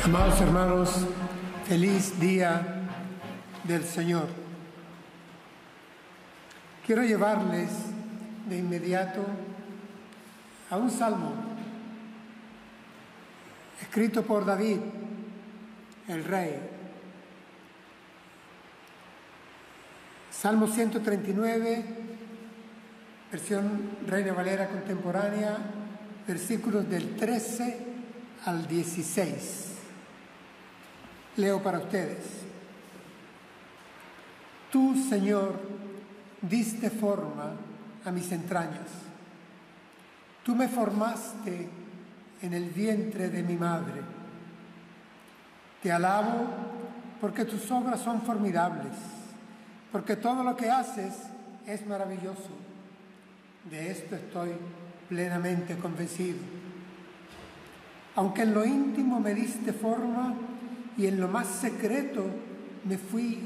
Amados hermanos, feliz día del Señor. Quiero llevarles de inmediato a un salmo escrito por David, el rey. Salmo 139, versión Reina Valera contemporánea, versículos del 13 al 16. Leo para ustedes. Tú, Señor, diste forma a mis entrañas. Tú me formaste en el vientre de mi madre. Te alabo porque tus obras son formidables, porque todo lo que haces es maravilloso. De esto estoy plenamente convencido. Aunque en lo íntimo me diste forma y en lo más secreto me fui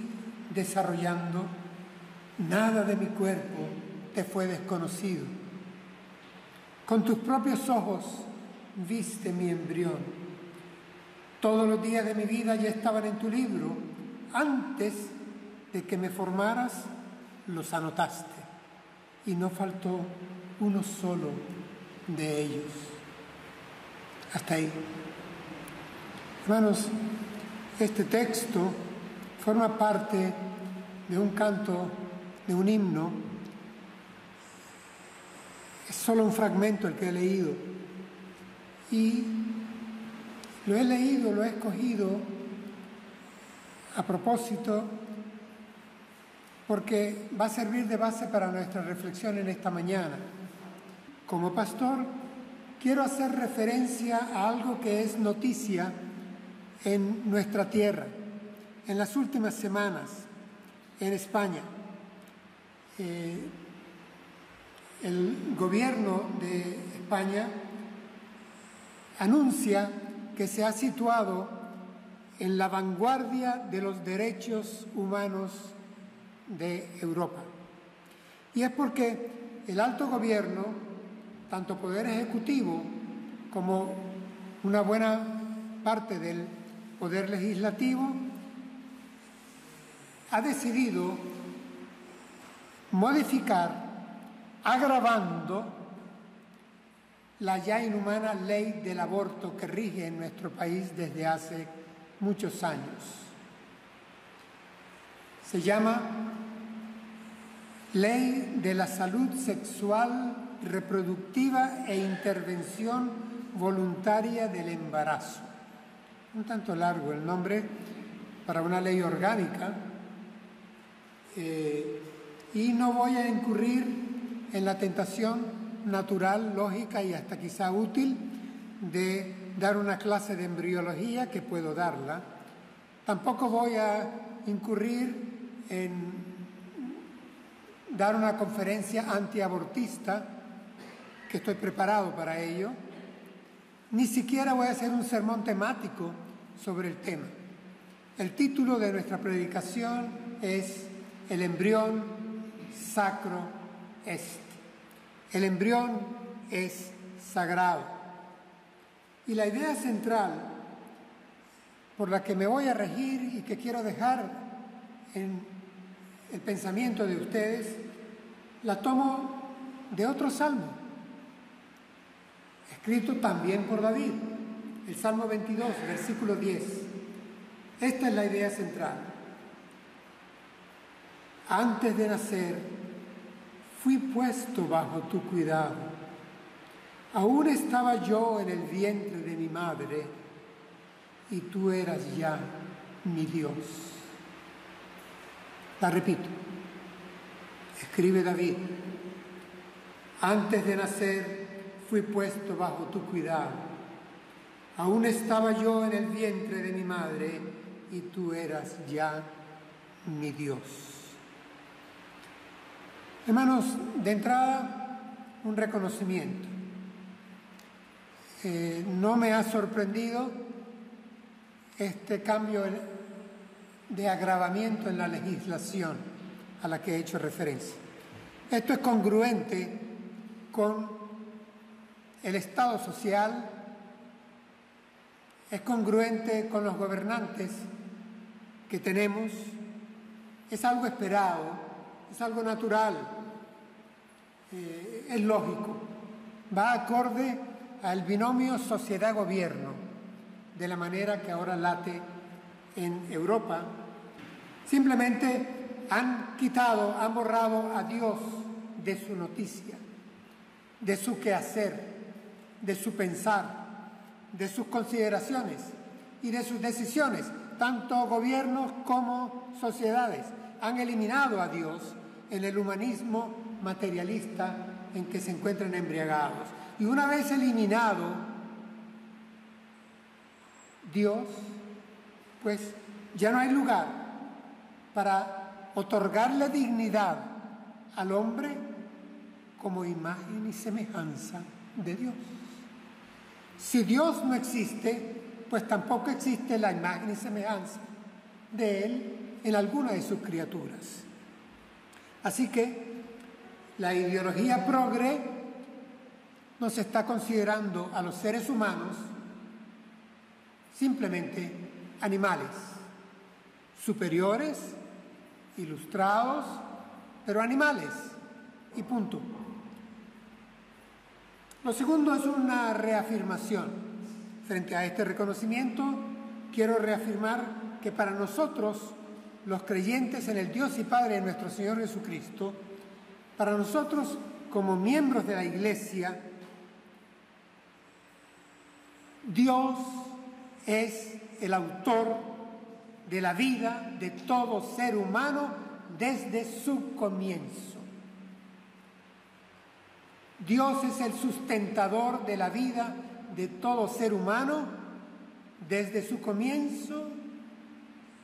desarrollando, nada de mi cuerpo te fue desconocido. Con tus propios ojos viste mi embrión. Todos los días de mi vida ya estaban en tu libro. Antes de que me formaras, los anotaste, y no faltó uno solo de ellos. Hasta ahí. Hermanos, este texto forma parte de un canto, de un himno. Es solo un fragmento el que he leído. Y lo he escogido a propósito porque va a servir de base para nuestra reflexión en esta mañana. Como pastor, quiero hacer referencia a algo que es noticia en nuestra tierra. En las últimas semanas, en España, el gobierno de España anuncia que se ha situado en la vanguardia de los derechos humanos de Europa. Y es porque el alto gobierno, tanto Poder Ejecutivo como una buena parte del Poder Legislativo, ha decidido modificar, agravando la ya inhumana ley del aborto que rige en nuestro país desde hace muchos años. Se llama Ley de la Salud Sexual, Reproductiva e Intervención Voluntaria del Embarazo. Un tanto largo el nombre para una ley orgánica, y no voy a incurrir en la tentación natural, lógica y hasta quizá útil de dar una clase de embriología, que puedo darla. Tampoco voy a incurrir en dar una conferencia antiabortista, que estoy preparado para ello. Ni siquiera voy a hacer un sermón temático sobre el tema. El título de nuestra predicación es El embrión sacro est. El embrión es sagrado. Y la idea central por la que me voy a regir y que quiero dejar en el pensamiento de ustedes, la tomo de otro salmo, escrito también por David, el Salmo 22, versículo 10. Esta es la idea central. Antes de nacer, fui puesto bajo tu cuidado. Aún estaba yo en el vientre de mi madre, y tú eras ya mi Dios. La repito. Escribe David: antes de nacer, fui puesto bajo tu cuidado. Aún estaba yo en el vientre de mi madre, y tú eras ya mi Dios. Hermanos, de entrada, un reconocimiento. No me ha sorprendido este cambio de agravamiento en la legislación a la que he hecho referencia. Esto es congruente con el estado social es congruente con los gobernantes que tenemos, es algo esperado, es algo natural, es lógico, va acorde al binomio sociedad-gobierno, de la manera que ahora late en Europa. Simplemente han borrado a Dios de su noticia, de su quehacer, de su pensar, de sus consideraciones y de sus decisiones. Tanto gobiernos como sociedades han eliminado a Dios en el humanismo materialista en que se encuentran embriagados. Y una vez eliminado Dios, pues ya no hay lugar para otorgarle dignidad al hombre como imagen y semejanza de Dios. Si Dios no existe, pues tampoco existe la imagen y semejanza de Él en alguna de sus criaturas. Así que la ideología progre nos está considerando a los seres humanos simplemente animales, superiores, ilustrados, pero animales, y punto. Lo segundo es una reafirmación. Frente a este reconocimiento, quiero reafirmar que para nosotros, los creyentes en el Dios y Padre de nuestro Señor Jesucristo, para nosotros como miembros de la Iglesia, Dios es el autor de la vida de todo ser humano desde su comienzo. Dios es el sustentador de la vida de todo ser humano desde su comienzo,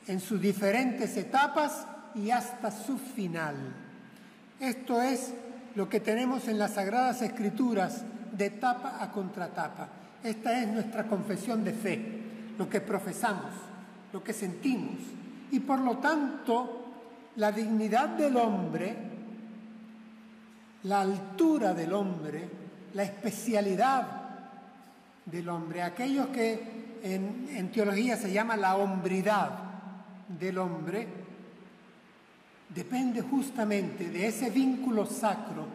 en sus diferentes etapas y hasta su final. Esto es lo que tenemos en las Sagradas Escrituras de etapa a contratapa. Esta es nuestra confesión de fe, lo que profesamos, lo que sentimos. Y por lo tanto, la dignidad del hombre, la altura del hombre, la especialidad del hombre, aquellos que en teología se llama la hombridad del hombre, depende justamente de ese vínculo sacro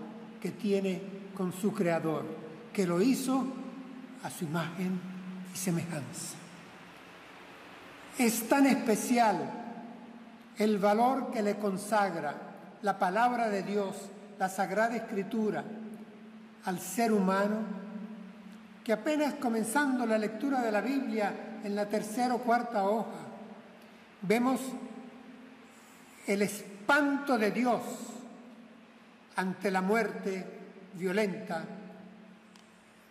que tiene con su Creador, que lo hizo a su imagen y semejanza. Es tan especial el valor que le consagra la palabra de Dios, la Sagrada Escritura, al ser humano, que apenas comenzando la lectura de la Biblia en la tercera o cuarta hoja, vemos el espanto de Dios ante la muerte violenta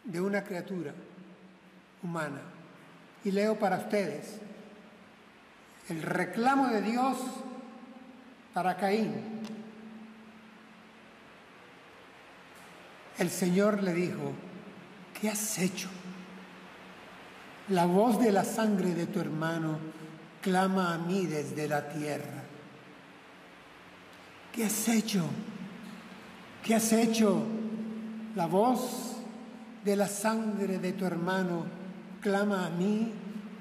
de una criatura humana. Y leo para ustedes el reclamo de Dios para Caín. El Señor le dijo: ¿qué has hecho? La voz de la sangre de tu hermano clama a mí desde la tierra. ¿Qué has hecho? ¿Qué has hecho? La voz de la sangre de tu hermano clama a mí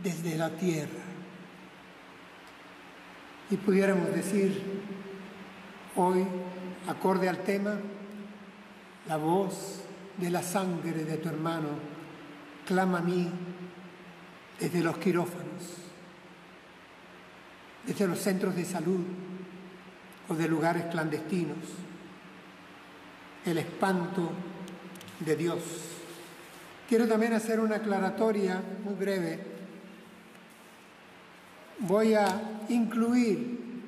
desde la tierra. Y pudiéramos decir hoy, acorde al tema, la voz de la sangre de tu hermano clama a mí desde los quirófanos, desde los centros de salud o de lugares clandestinos. El espanto de Dios. Quiero también hacer una aclaratoria muy breve. Voy a incluir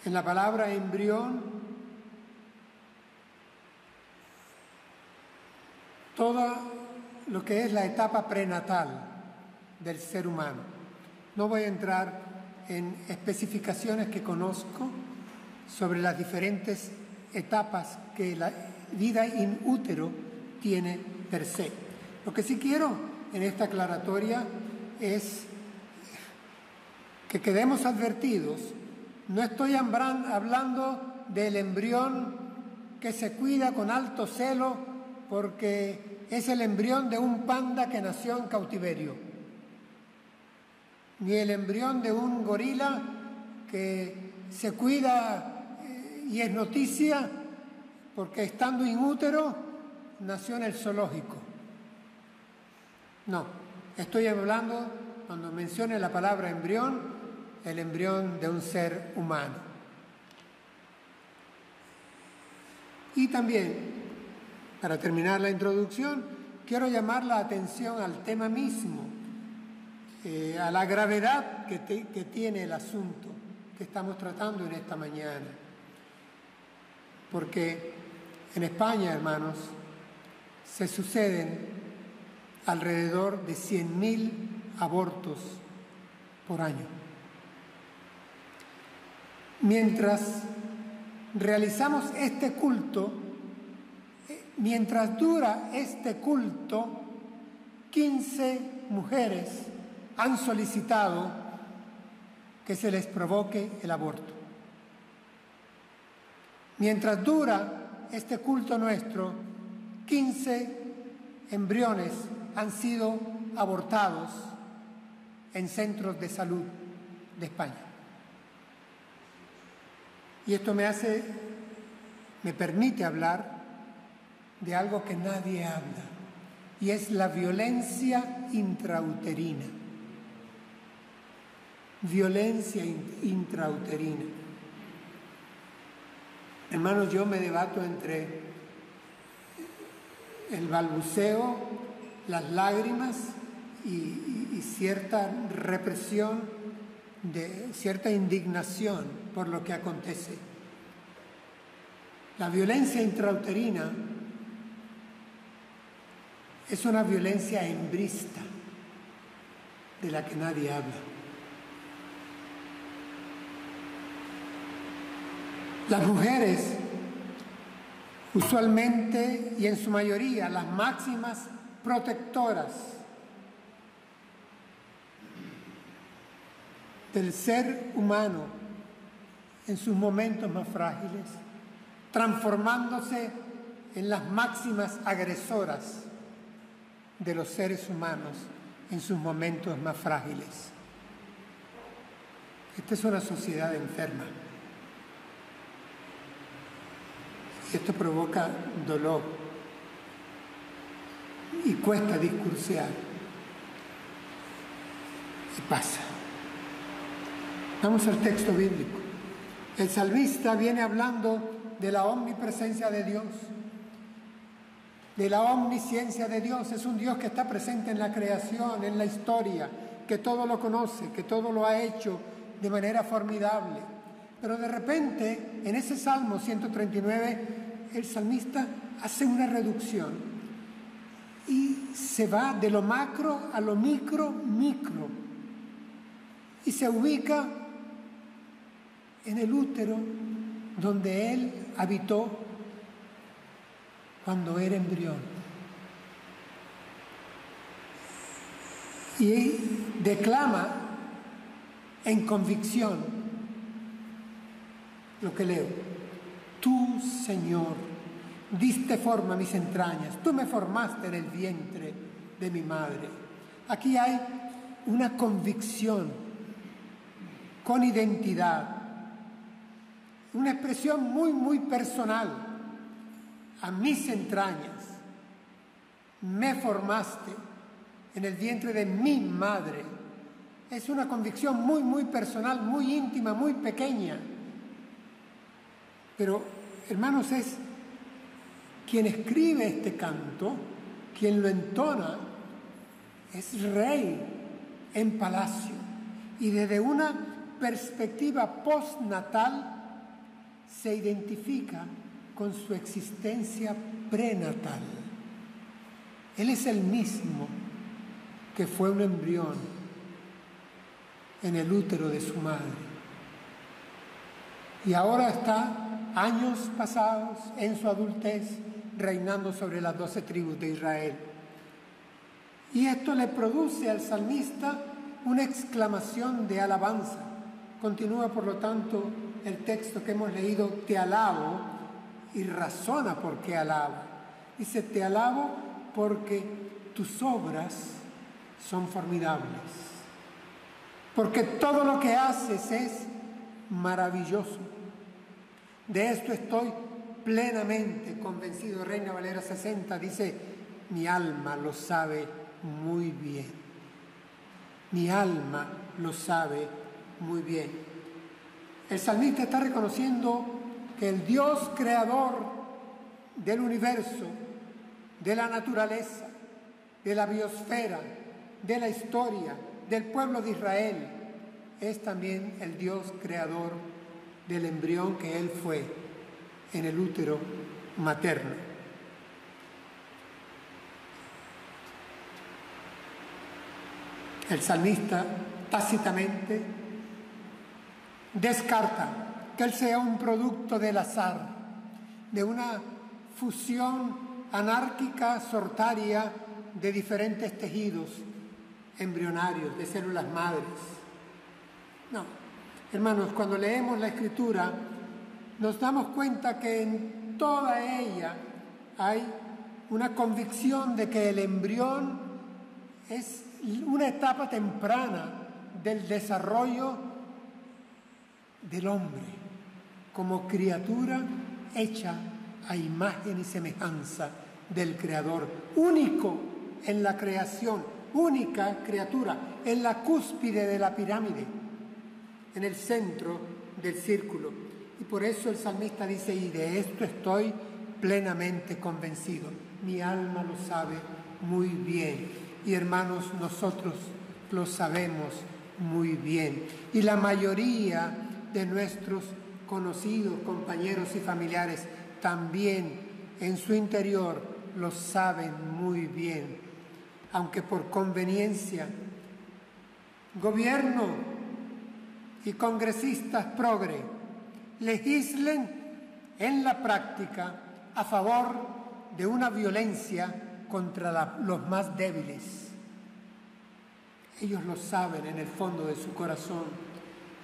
en la palabra embrión todo lo que es la etapa prenatal del ser humano. No voy a entrar en especificaciones que conozco sobre las diferentes etapas que la vida in útero tiene per se. Lo que sí quiero en esta aclaratoria es que quedemos advertidos. No estoy hablando del embrión que se cuida con alto celo porque es el embrión de un panda que nació en cautiverio. ni el embrión de un gorila que se cuida y es noticia porque estando in útero nació en el zoológico. No, estoy hablando, cuando mencione la palabra embrión, el embrión de un ser humano. Y también, para terminar la introducción, quiero llamar la atención al tema mismo, a la gravedad que tiene el asunto que estamos tratando en esta mañana. Porque en España, hermanos, se suceden alrededor de 100.000 abortos por año. Mientras realizamos este culto, mientras dura este culto, 15 mujeres han solicitado que se les provoque el aborto. Mientras dura este culto nuestro, 15 embriones han sido abortados en centros de salud de España. Y esto me permite hablar de algo que nadie habla, y es la violencia intrauterina. Violencia intrauterina. Hermanos, yo me debato entre el balbuceo, las lágrimas y cierta represión, cierta indignación por lo que acontece. La violencia intrauterina es una violencia hembrista de la que nadie habla. Las mujeres, usualmente y en su mayoría, las máximas protectoras del ser humano en sus momentos más frágiles, transformándose en las máximas agresoras de los seres humanos en sus momentos más frágiles. Esta es una sociedad enferma. Y esto provoca dolor y cuesta discursear. Y pasa. Vamos al texto bíblico. El salmista viene hablando de la omnipresencia de Dios, de la omnisciencia de Dios. Es un Dios que está presente en la creación, en la historia, que todo lo conoce, que todo lo ha hecho de manera formidable. Pero de repente, en ese Salmo 139, el salmista hace una reducción y se va de lo macro a lo micro, y se ubica en el útero donde él habitó cuando era embrión. Y declama en convicción lo que leo. Tú, Señor, diste forma a mis entrañas, tú me formaste en el vientre de mi madre. Aquí hay una convicción con identidad, una expresión muy personal. A mis entrañas me formaste en el vientre de mi madre. Es una convicción muy personal, muy íntima, muy pequeña. Pero, hermanos, es quien escribe este canto, quien lo entona, es rey en palacio. Y desde una perspectiva postnatal se identifica con su existencia prenatal. Él es el mismo que fue un embrión en el útero de su madre. Y ahora está, años pasados, en su adultez, reinando sobre las 12 tribus de Israel. Y esto le produce al salmista una exclamación de alabanza. Continúa, por lo tanto, el texto que hemos leído: te alabo, y razona por qué alaba. Dice: te alabo porque tus obras son formidables, porque todo lo que haces es maravilloso. De esto estoy plenamente convencido. Reina Valera 60 dice: mi alma lo sabe muy bien. Mi alma lo sabe muy bien. El salmista está reconociendo que el Dios creador del universo, de la naturaleza, de la biosfera, de la historia, del pueblo de Israel, es también el Dios creador del embrión que él fue en el útero materno. El salmista tácitamente descarta que él sea un producto del azar, de una fusión anárquica, sortaria de diferentes tejidos embrionarios, de células madres. No, hermanos, cuando leemos la Escritura nos damos cuenta que en toda ella hay una convicción de que el embrión es una etapa temprana del desarrollo del hombre como criatura hecha a imagen y semejanza del Creador, único en la creación, única criatura, en la cúspide de la pirámide, en el centro del círculo. Y por eso el salmista dice: y de esto estoy plenamente convencido. Mi alma lo sabe muy bien. Y hermanos, nosotros lo sabemos muy bien. Y la mayoría de nuestros conocidos, compañeros y familiares también en su interior lo saben muy bien. Aunque por conveniencia, gobierno y congresistas progre legislen en la práctica a favor de una violencia contra los más débiles. Ellos lo saben en el fondo de su corazón.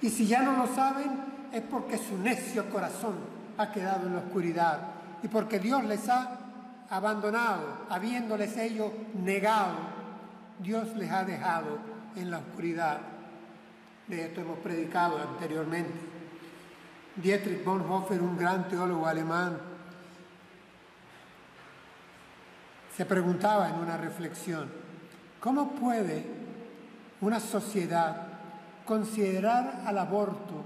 Y si ya no lo saben, es porque su necio corazón ha quedado en la oscuridad y porque Dios les ha abandonado, habiéndoles ellos negado. Dios les ha dejado en la oscuridad. De esto hemos predicado anteriormente. Dietrich Bonhoeffer, un gran teólogo alemán, se preguntaba en una reflexión: ¿cómo puede una sociedad considerar al aborto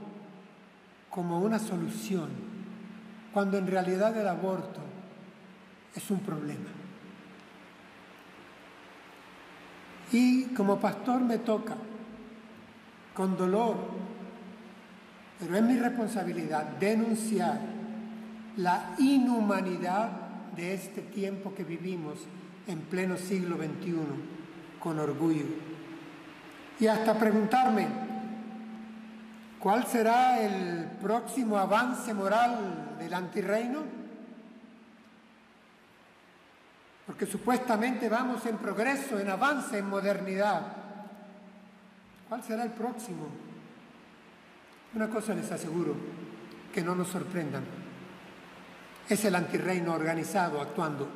como una solución cuando en realidad el aborto es un problema? Y como pastor me toca, con dolor, pero es mi responsabilidad denunciar la inhumanidad de este tiempo que vivimos en pleno siglo XXI con orgullo. Y hasta preguntarme: ¿cuál será el próximo avance moral del antirreino? Porque supuestamente vamos en progreso, en avance, en modernidad. ¿Cuál será el próximo? Una cosa les aseguro, que no nos sorprendan. Es el antirreino organizado actuando.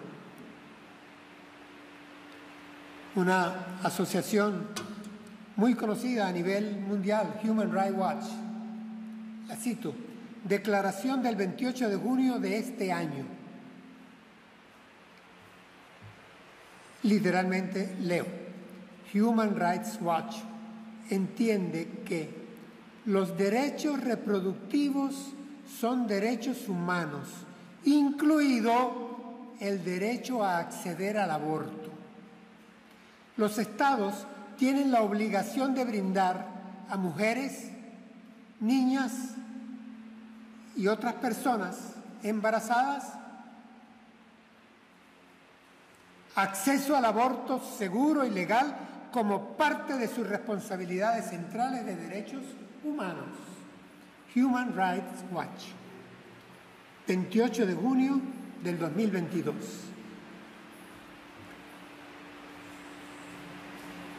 Una asociación muy conocida a nivel mundial, Human Rights Watch, la cito: declaración del 28 de junio de este año. Literalmente leo: Human Rights Watch entiende que los derechos reproductivos son derechos humanos, incluido el derecho a acceder al aborto. Los estados tienen la obligación de brindar a mujeres, niñas y otras personas embarazadas acceso al aborto seguro y legal como parte de sus responsabilidades centrales de derechos humanos. Human Rights Watch, 28 de junio del 2022.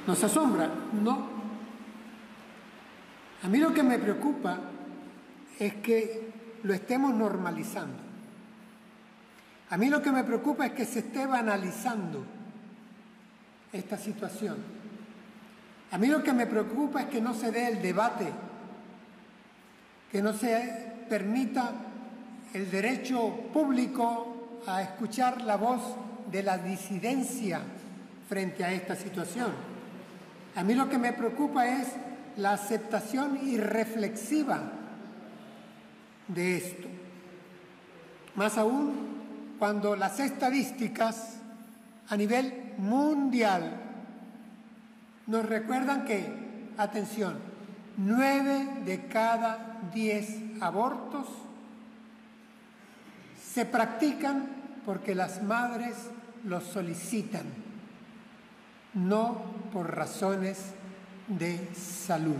¿Nos asombra? No. A mí lo que me preocupa es que lo estemos normalizando. A mí lo que me preocupa es que se esté banalizando esta situación. A mí lo que me preocupa es que no se dé el debate, que no se permita el derecho público a escuchar la voz de la disidencia frente a esta situación. A mí lo que me preocupa es la aceptación irreflexiva de esto. Más aún cuando las estadísticas a nivel mundial nos recuerdan que, atención, 9 de cada 10 abortos se practican porque las madres los solicitan, no por razones de salud.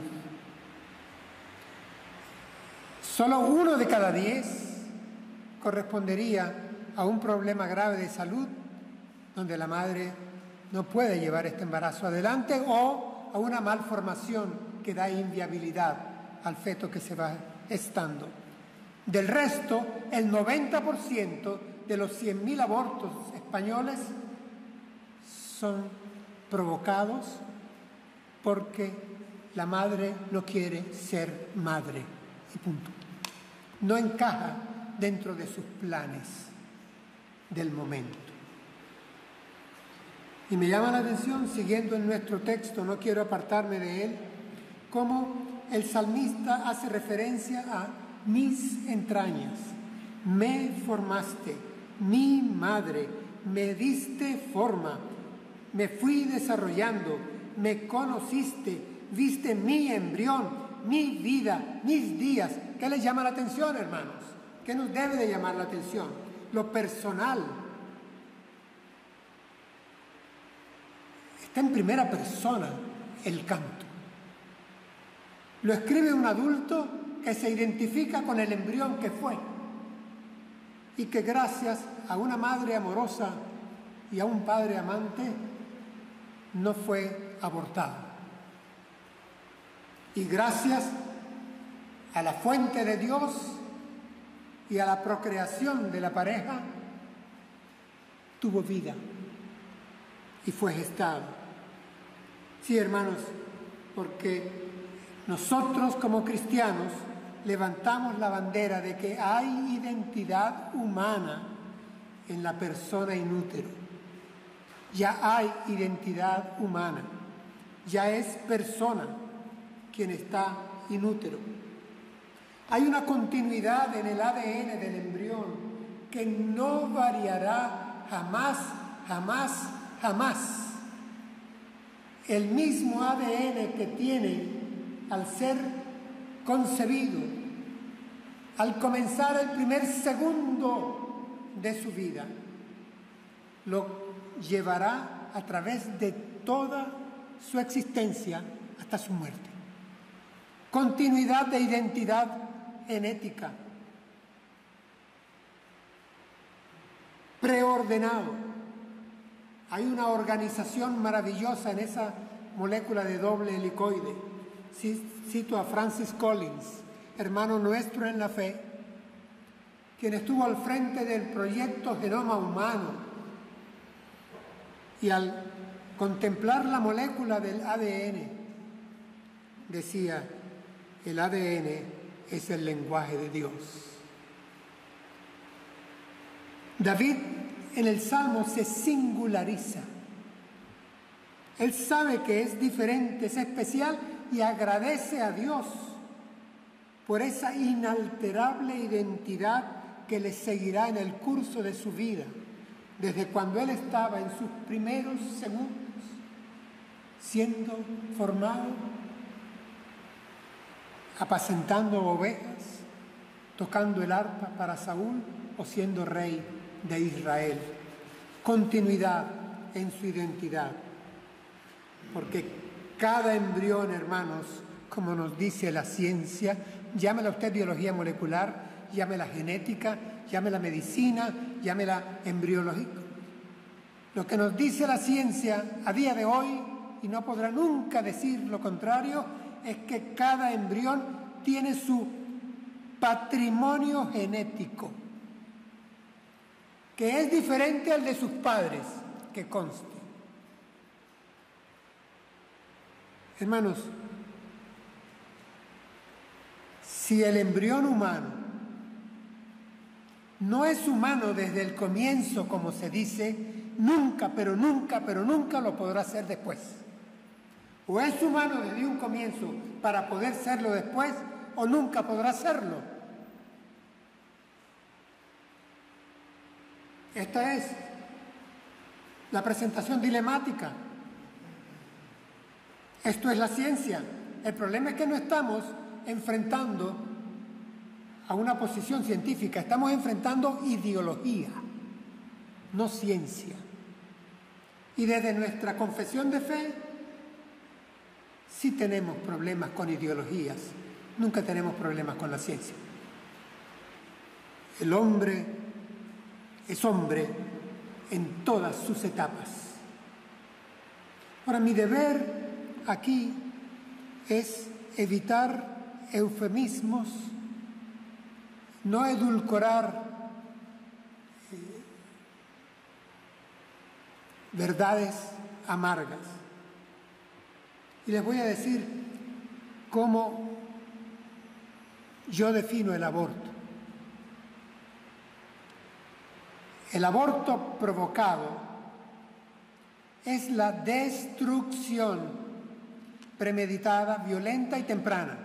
Solo 1 de cada 10 correspondería a un problema grave de salud donde la madre no puede llevar este embarazo adelante o a una malformación que da inviabilidad al feto que se va gestando. Del resto, el 90% de los 100.000 abortos españoles son provocados porque la madre no quiere ser madre y punto. No encaja dentro de sus planes del momento. Y me llama la atención, siguiendo en nuestro texto, no quiero apartarme de él, cómo el salmista hace referencia a mis entrañas. Me formaste, mi madre, me diste forma, me fui desarrollando, me conociste, viste mi embrión, mi vida, mis días. ¿Qué les llama la atención, hermanos? ¿Qué nos debe de llamar la atención? Lo personal. Está en primera persona el canto. Lo escribe un adulto que se identifica con el embrión que fue y que gracias a una madre amorosa y a un padre amante no fue abortado. Y gracias a la fuente de Dios y a la procreación de la pareja tuvo vida y fue gestado. Sí, hermanos, porque nosotros como cristianos levantamos la bandera de que hay identidad humana en la persona in útero. Ya hay identidad humana, ya es persona quien está in útero. Hay una continuidad en el ADN del embrión que no variará jamás, jamás, jamás. El mismo ADN que tiene al ser concebido, al comenzar el primer segundo de su vida, lo llevará a través de toda su existencia hasta su muerte. Continuidad de identidad genética, preordenado. Hay una organización maravillosa en esa molécula de doble helicoide. Cito a Francis Collins, hermano nuestro en la fe, quien estuvo al frente del proyecto Genoma Humano, y al contemplar la molécula del ADN, decía, el ADN es el lenguaje de Dios. David en el Salmo se singulariza. Él sabe que es diferente, es especial y agradece a Dios por esa inalterable identidad que le seguirá en el curso de su vida, desde cuando él estaba en sus primeros segundos, siendo formado, apacentando ovejas, tocando el arpa para Saúl o siendo rey de Israel. Continuidad en su identidad, porque cada embrión, hermanos, como nos dice la ciencia, llámela usted biología molecular, llámela genética, llámela medicina, llámela embriología. Lo que nos dice la ciencia a día de hoy, y no podrá nunca decir lo contrario, es que cada embrión tiene su patrimonio genético, que es diferente al de sus padres, que conste. Hermanos, si el embrión humano no es humano desde el comienzo, como se dice, nunca, pero nunca, pero nunca lo podrá ser después. O es humano desde un comienzo para poder serlo después, o nunca podrá serlo. Esta es la presentación dilemática. Esto es la ciencia. El problema es que no estamos enfrentando a una posición científica, estamos enfrentando ideología, no ciencia. Y desde nuestra confesión de fe, sí tenemos problemas con ideologías, nunca tenemos problemas con la ciencia. El hombre es hombre en todas sus etapas. Ahora, mi deber aquí es evitar eufemismos, no edulcorar verdades amargas. Y les voy a decir cómo yo defino el aborto. El aborto provocado es la destrucción premeditada, violenta y temprana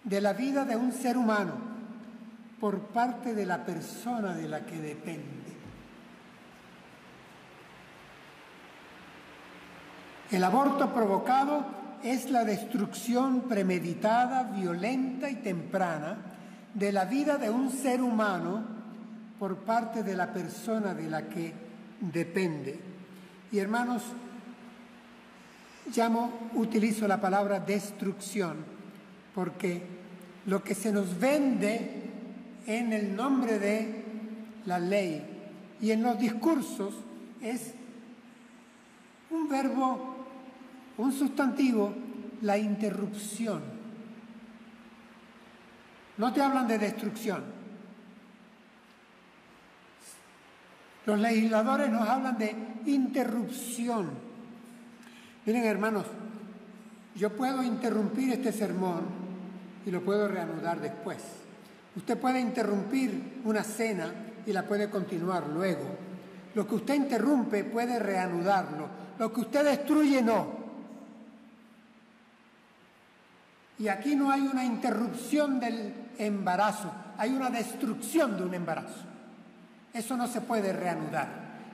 de la vida de un ser humano por parte de la persona de la que depende. El aborto provocado es la destrucción premeditada, violenta y temprana de la vida de un ser humano por parte de la persona de la que depende. Y hermanos, utilizo la palabra destrucción porque lo que se nos vende en el nombre de la ley y en los discursos es un verbo, un sustantivo, la interrupción. No te hablan de destrucción. Los legisladores nos hablan de interrupción. Miren, hermanos, yo puedo interrumpir este sermón y lo puedo reanudar después. Usted puede interrumpir una cena y la puede continuar luego. Lo que usted interrumpe puede reanudarlo. Lo que usted destruye, no. Y aquí no hay una interrupción del embarazo, hay una destrucción de un embarazo. Eso no se puede reanudar,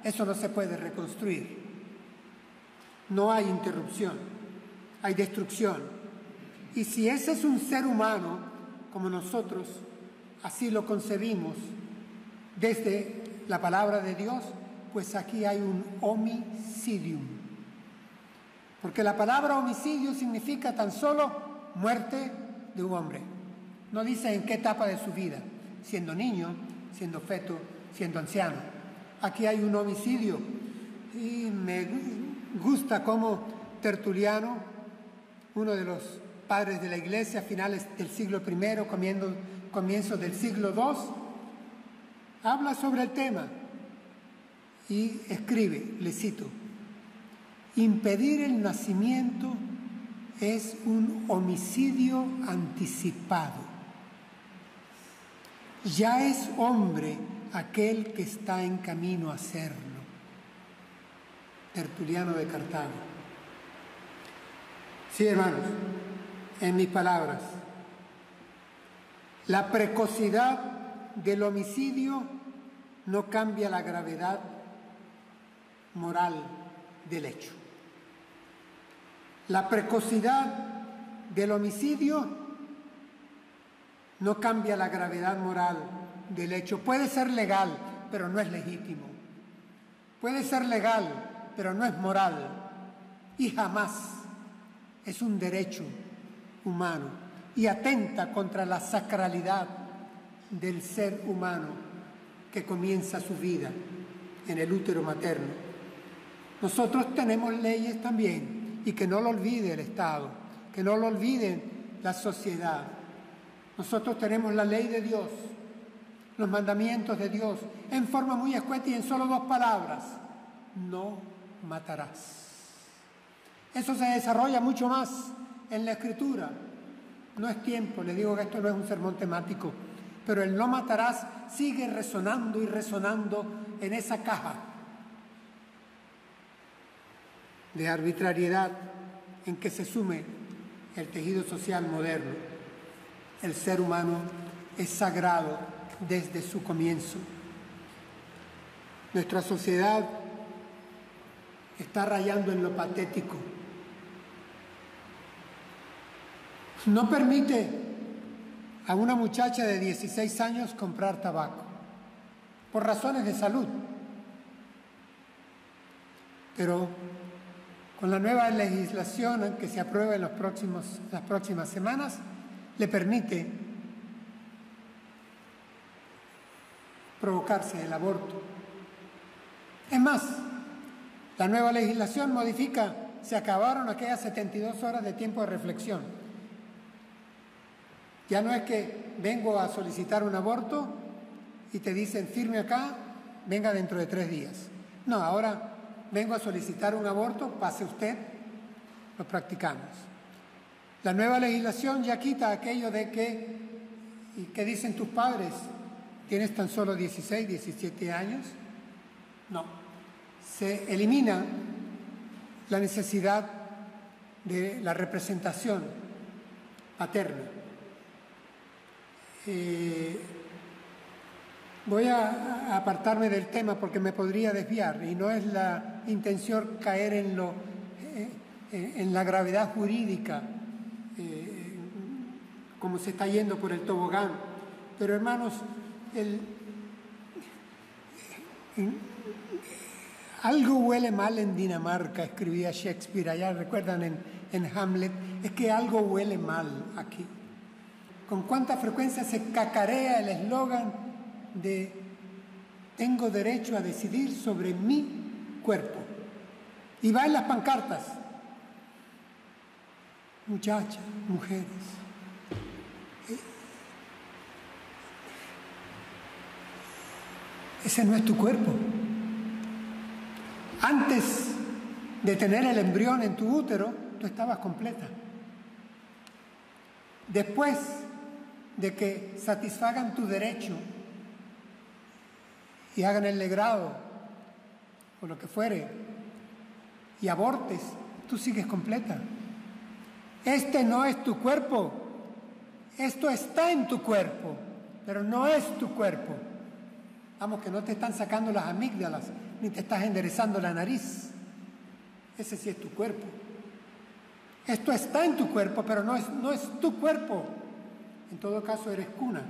eso no se puede reconstruir. No hay interrupción, hay destrucción. Y si ese es un ser humano, como nosotros así lo concebimos desde la palabra de Dios, pues aquí hay un homicidium. Porque la palabra homicidio significa tan solo muerte de un hombre. No dice en qué etapa de su vida, siendo niño, siendo feto, siendo anciano. Aquí hay un homicidio. Y me gusta cómo Tertuliano, uno de los padres de la iglesia, finales del siglo I, comienzos del siglo II, habla sobre el tema y escribe, le cito: impedir el nacimiento es un homicidio anticipado. Ya es hombre aquel que está en camino a serlo. Tertuliano de Cartago. Sí, hermanos, en mis palabras, la precocidad del homicidio no cambia la gravedad moral del hecho. La precocidad del homicidio no cambia la gravedad moral del hecho. Puede ser legal, pero no es legítimo. Puede ser legal, pero no es moral. Y jamás es un derecho humano. Y atenta contra la sacralidad del ser humano que comienza su vida en el útero materno. Nosotros tenemos leyes también. Y que no lo olvide el Estado, que no lo olvide la sociedad. Nosotros tenemos la ley de Dios, los mandamientos de Dios, en forma muy escueta y en solo 2 palabras: no matarás. Eso se desarrolla mucho más en la Escritura. No es tiempo, le digo que esto no es un sermón temático, pero el no matarás sigue resonando y resonando en esa caja de arbitrariedad en que se sume el tejido social moderno. El ser humano es sagrado desde su comienzo. Nuestra sociedad está rayando en lo patético. No permite a una muchacha de 16 años comprar tabaco por razones de salud. Pero con la nueva legislación que se aprueba en las próximas semanas, le permite provocarse el aborto. Es más, la nueva legislación modifica, se acabaron aquellas 72 horas de tiempo de reflexión. Ya no es que vengo a solicitar un aborto y te dicen firme acá, venga dentro de 3 días. No, ahora vengo a solicitar un aborto, pase usted, lo practicamos. La nueva legislación ya quita aquello de que dicen tus padres, tienes tan solo 16, 17 años. No, se elimina la necesidad de la representación paterna. Voy a apartarme del tema porque me podría desviar y no es la intención caer en la gravedad jurídica como se está yendo por el tobogán. Pero hermanos, algo huele mal en Dinamarca, escribía Shakespeare, allá recuerdan en Hamlet, es que algo huele mal aquí. ¿Con cuánta frecuencia se cacarea el eslogan de tengo derecho a decidir sobre mi cuerpo? Y va en las pancartas. Muchachas, mujeres, ese no es tu cuerpo. Antes de tener el embrión en tu útero, tú estabas completa. Después de que satisfagan tu derecho y hagan el legrado o lo que fuere y abortes, tú sigues completa. Este no es tu cuerpo. Esto está en tu cuerpo, pero no es tu cuerpo. Vamos, que no te están sacando las amígdalas, ni te estás enderezando la nariz. Ese sí es tu cuerpo. Esto está en tu cuerpo, pero no es tu cuerpo. En todo caso, eres cuna.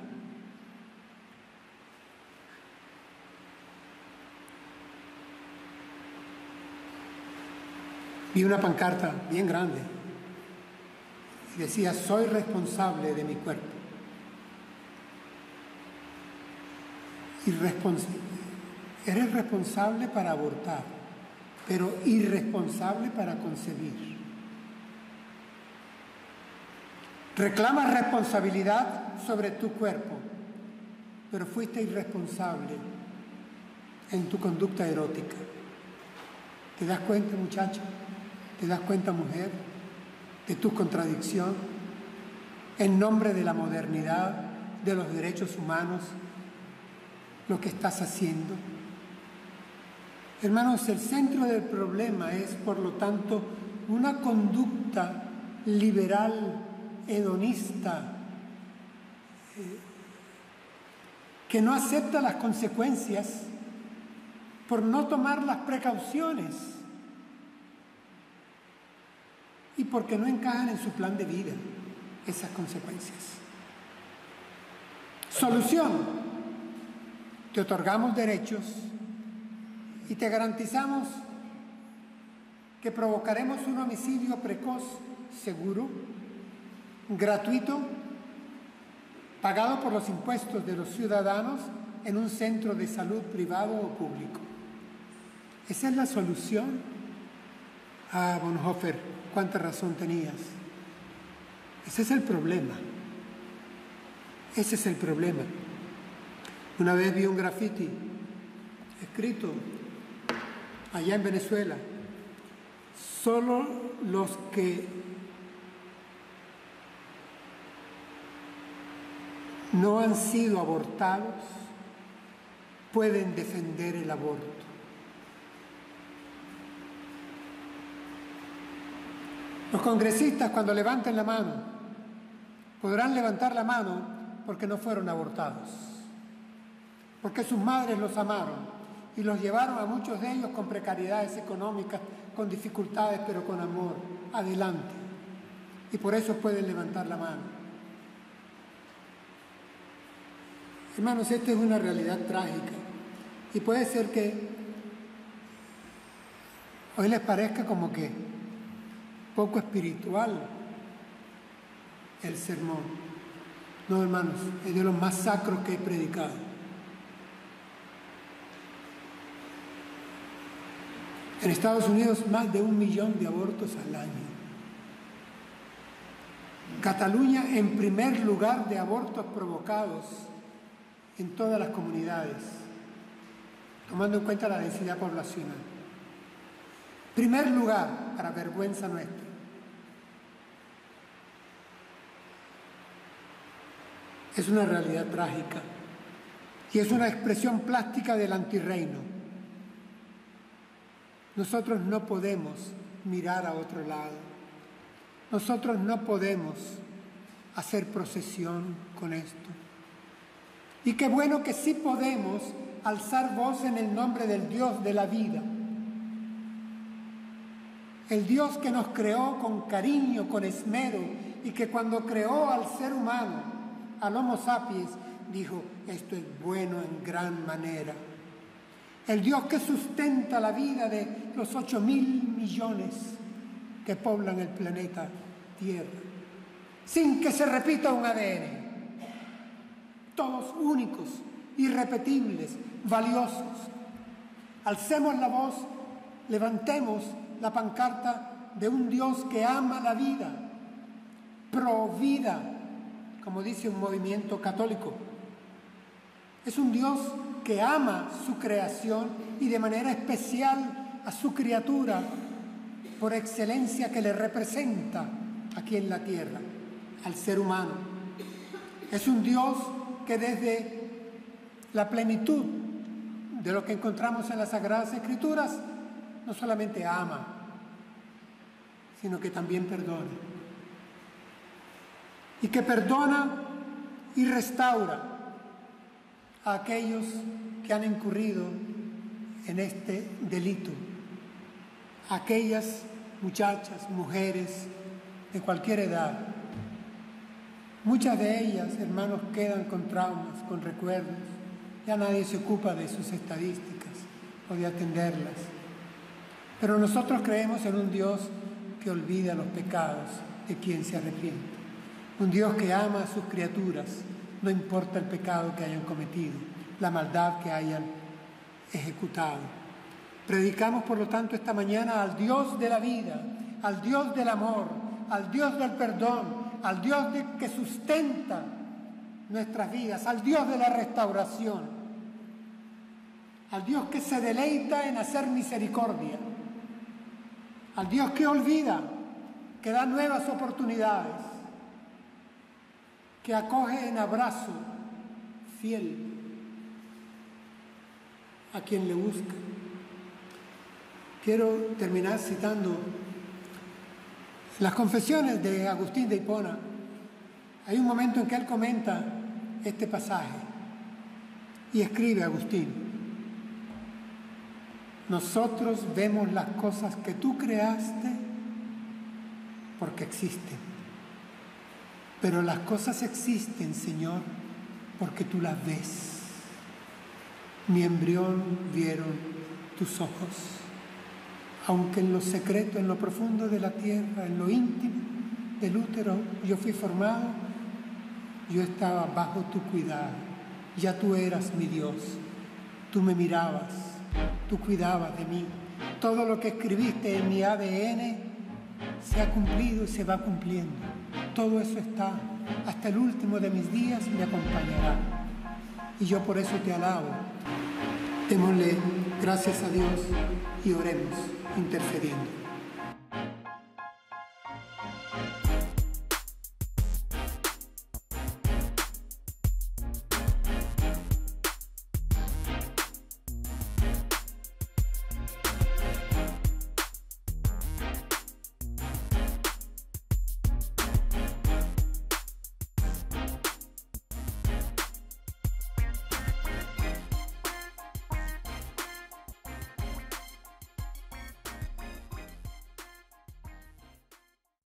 Vi una pancarta bien grande y decía, soy responsable de mi cuerpo. Eres responsable para abortar, pero irresponsable para concebir. Reclamas responsabilidad sobre tu cuerpo, pero fuiste irresponsable en tu conducta erótica. ¿Te das cuenta, muchacho? ¿Te das cuenta, mujer, de tu contradicción? En nombre de la modernidad, de los derechos humanos, lo que estás haciendo. Hermanos, el centro del problema es, por lo tanto, una conducta liberal, hedonista, que no acepta las consecuencias por no tomar las precauciones y porque no encajan en su plan de vida esas consecuencias. Solución: te otorgamos derechos y te garantizamos que provocaremos un homicidio precoz, seguro, gratuito, pagado por los impuestos de los ciudadanos en un centro de salud privado o público. ¿Esa es la solución? Ah, Bonhoeffer, cuánta razón tenías. Ese es el problema. Ese es el problema. Una vez vi un graffiti escrito allá en Venezuela Solo los que no han sido abortados pueden defender el aborto. Los congresistas, cuando levanten la mano, podrán levantar la mano porque no fueron abortados, porque sus madres los amaron y los llevaron a muchos de ellos con precariedades económicas, con dificultades, pero con amor, adelante. Y por eso pueden levantar la mano. Hermanos, esta es una realidad trágica y puede ser que hoy les parezca como que poco espiritual el sermón. No, hermanos, es de los más sacros que he predicado. En Estados Unidos, más de 1 millón de abortos al año. Cataluña en primer lugar de abortos provocados en todas las comunidades, tomando en cuenta la densidad poblacional. Primer lugar, para vergüenza nuestra. Es una realidad trágica y es una expresión plástica del antirreino. Nosotros no podemos mirar a otro lado. Nosotros no podemos hacer procesión con esto. Y qué bueno que sí podemos alzar voz en el nombre del Dios de la vida. El Dios que nos creó con cariño, con esmero, y que cuando creó al ser humano, al Homo sapiens, dijo, esto es bueno en gran manera. El Dios que sustenta la vida de los 8.000 millones que poblan el planeta Tierra, sin que se repita un ADN. Todos únicos, irrepetibles, valiosos. Alcemos la voz, levantemos la pancarta de un Dios que ama la vida, pro vida, como dice un movimiento católico. Es un Dios que ama su creación y de manera especial a su criatura, por excelencia que le representa aquí en la tierra, al ser humano. Es un Dios que desde la plenitud de lo que encontramos en las Sagradas Escrituras, no solamente ama, sino que también perdona. Y que perdona y restaura a aquellos que han incurrido en este delito. Aquellas muchachas, mujeres de cualquier edad. Muchas de ellas, hermanos, quedan con traumas, con recuerdos. Ya nadie se ocupa de sus estadísticas o de atenderlas. Pero nosotros creemos en un Dios que olvida los pecados de quien se arrepiente. Un Dios que ama a sus criaturas, no importa el pecado que hayan cometido, la maldad que hayan ejecutado. Predicamos, por lo tanto, esta mañana al Dios de la vida, al Dios del amor, al Dios del perdón, al Dios que sustenta nuestras vidas, al Dios de la restauración, al Dios que se deleita en hacer misericordia, al Dios que olvida, que da nuevas oportunidades, que acoge en abrazo fiel a quien le busca. Quiero terminar citando las confesiones de Agustín de Hipona. Hay un momento en que él comenta este pasaje y escribe Agustín: nosotros vemos las cosas que tú creaste porque existen, pero las cosas existen, Señor, porque tú las ves. Mi embrión vieron tus ojos. Aunque en lo secreto, en lo profundo de la tierra, en lo íntimo del útero, yo fui formado, yo estaba bajo tu cuidado. Ya tú eras mi Dios. Tú me mirabas, tú cuidabas de mí. Todo lo que escribiste en mi ADN se ha cumplido y se va cumpliendo. Todo eso está, hasta el último de mis días me acompañará. Y yo por eso te alabo. Démosle gracias a Dios y oremos intercediendo.